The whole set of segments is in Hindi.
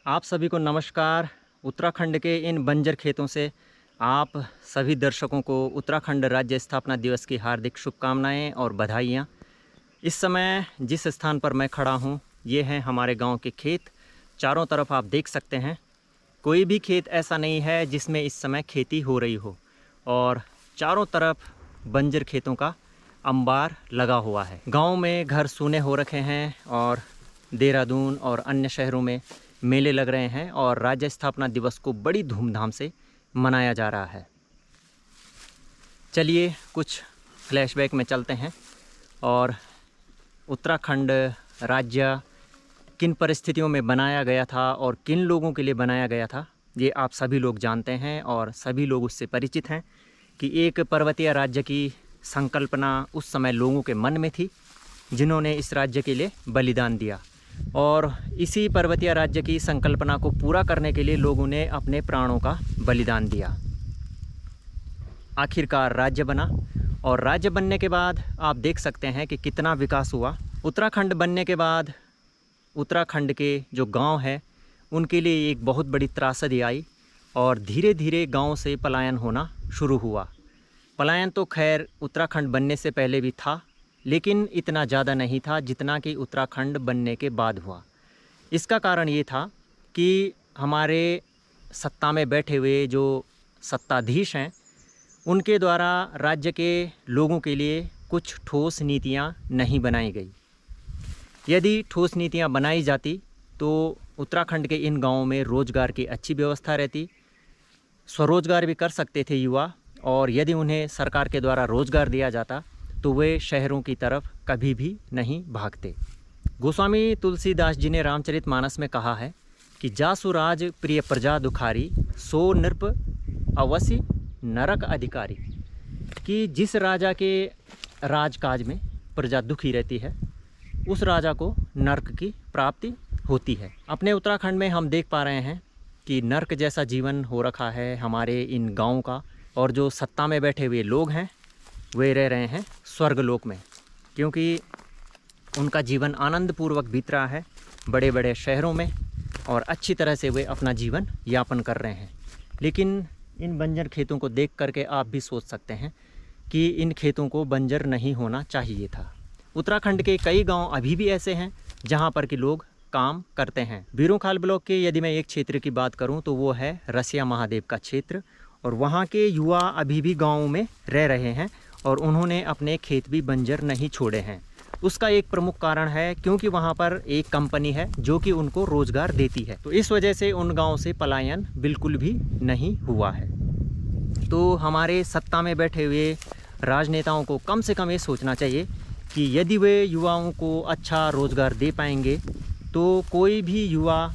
आप सभी को नमस्कार। उत्तराखंड के इन बंजर खेतों से आप सभी दर्शकों को उत्तराखंड राज्य स्थापना दिवस की हार्दिक शुभकामनाएं और बधाइयाँ। इस समय जिस स्थान पर मैं खड़ा हूँ ये हैं हमारे गांव के खेत। चारों तरफ आप देख सकते हैं, कोई भी खेत ऐसा नहीं है जिसमें इस समय खेती हो रही हो और चारों तरफ बंजर खेतों का अंबार लगा हुआ है। गांव में घर सूने हो रखे हैं और देहरादून और अन्य शहरों में मेले लग रहे हैं और राज्य स्थापना दिवस को बड़ी धूमधाम से मनाया जा रहा है। चलिए कुछ फ्लैशबैक में चलते हैं और उत्तराखंड राज्य किन परिस्थितियों में बनाया गया था और किन लोगों के लिए बनाया गया था ये आप सभी लोग जानते हैं और सभी लोग उससे परिचित हैं कि एक पर्वतीय राज्य की संकल्पना उस समय लोगों के मन में थी जिन्होंने इस राज्य के लिए बलिदान दिया और इसी पर्वतीय राज्य की संकल्पना को पूरा करने के लिए लोगों ने अपने प्राणों का बलिदान दिया। आखिरकार राज्य बना और राज्य बनने के बाद आप देख सकते हैं कि कितना विकास हुआ। उत्तराखंड बनने के बाद उत्तराखंड के जो गांव हैं उनके लिए एक बहुत बड़ी त्रासदी आई और धीरे धीरे गांव से पलायन होना शुरू हुआ। पलायन तो खैर उत्तराखंड बनने से पहले भी था, लेकिन इतना ज़्यादा नहीं था जितना कि उत्तराखंड बनने के बाद हुआ। इसका कारण ये था कि हमारे सत्ता में बैठे हुए जो सत्ताधीश हैं उनके द्वारा राज्य के लोगों के लिए कुछ ठोस नीतियाँ नहीं बनाई गई। यदि ठोस नीतियाँ बनाई जाती तो उत्तराखंड के इन गाँवों में रोज़गार की अच्छी व्यवस्था रहती, स्वरोजगार भी कर सकते थे युवा, और यदि उन्हें सरकार के द्वारा रोज़गार दिया जाता तो वे शहरों की तरफ कभी भी नहीं भागते। गोस्वामी तुलसीदास जी ने रामचरितमानस में कहा है कि जासु राज प्रिय प्रजा दुखारी, सो नृप अवसि नरक अधिकारी, कि जिस राजा के राजकाज में प्रजा दुखी रहती है उस राजा को नरक की प्राप्ति होती है। अपने उत्तराखंड में हम देख पा रहे हैं कि नरक जैसा जीवन हो रखा है हमारे इन गाँव का, और जो सत्ता में बैठे हुए लोग हैं वे रह रहे हैं स्वर्गलोक में, क्योंकि उनका जीवन आनंदपूर्वक बीत रहा है बड़े बड़े शहरों में और अच्छी तरह से वे अपना जीवन यापन कर रहे हैं। लेकिन इन बंजर खेतों को देख करके आप भी सोच सकते हैं कि इन खेतों को बंजर नहीं होना चाहिए था। उत्तराखंड के कई गांव अभी भी ऐसे हैं जहां पर कि लोग काम करते हैं। बीरोंखाल ब्लॉक के यदि मैं एक क्षेत्र की बात करूं तो वो है रसिया महादेव का क्षेत्र, और वहाँ के युवा अभी भी गाँव में रह रहे हैं और उन्होंने अपने खेत भी बंजर नहीं छोड़े हैं। उसका एक प्रमुख कारण है क्योंकि वहाँ पर एक कंपनी है जो कि उनको रोज़गार देती है, तो इस वजह से उन गाँव से पलायन बिल्कुल भी नहीं हुआ है। तो हमारे सत्ता में बैठे हुए राजनेताओं को कम से कम ये सोचना चाहिए कि यदि वे युवाओं को अच्छा रोज़गार दे पाएंगे तो कोई भी युवा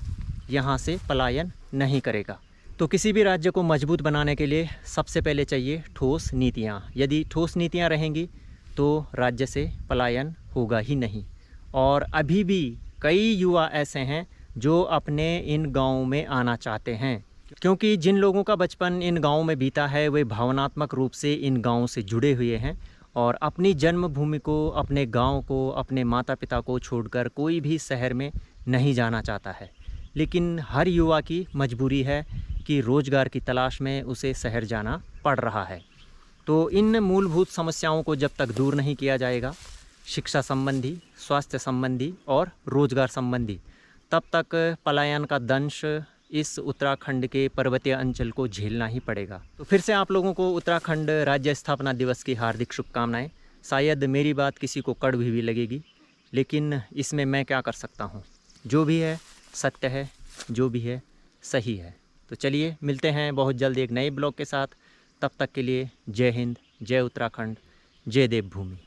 यहाँ से पलायन नहीं करेगा। तो किसी भी राज्य को मजबूत बनाने के लिए सबसे पहले चाहिए ठोस नीतियाँ। यदि ठोस नीतियाँ रहेंगी तो राज्य से पलायन होगा ही नहीं। और अभी भी कई युवा ऐसे हैं जो अपने इन गाँवों में आना चाहते हैं, क्योंकि जिन लोगों का बचपन इन गाँवों में बीता है वे भावनात्मक रूप से इन गाँवों से जुड़े हुए हैं और अपनी जन्मभूमि को, अपने गाँव को, अपने माता पिता को छोड़कर कोई भी शहर में नहीं जाना चाहता है। लेकिन हर युवा की मजबूरी है कि रोज़गार की तलाश में उसे शहर जाना पड़ रहा है। तो इन मूलभूत समस्याओं को जब तक दूर नहीं किया जाएगा, शिक्षा संबंधी, स्वास्थ्य संबंधी और रोज़गार संबंधी, तब तक पलायन का दंश इस उत्तराखंड के पर्वतीय अंचल को झेलना ही पड़ेगा। तो फिर से आप लोगों को उत्तराखंड राज्य स्थापना दिवस की हार्दिक शुभकामनाएं। शायद मेरी बात किसी को कड़वी भी लगेगी, लेकिन इसमें मैं क्या कर सकता हूँ। जो भी है सत्य है, जो भी है सही है। तो चलिए मिलते हैं बहुत जल्द एक नए ब्लॉग के साथ। तब तक के लिए जय हिंद, जय उत्तराखंड, जय देवभूमि।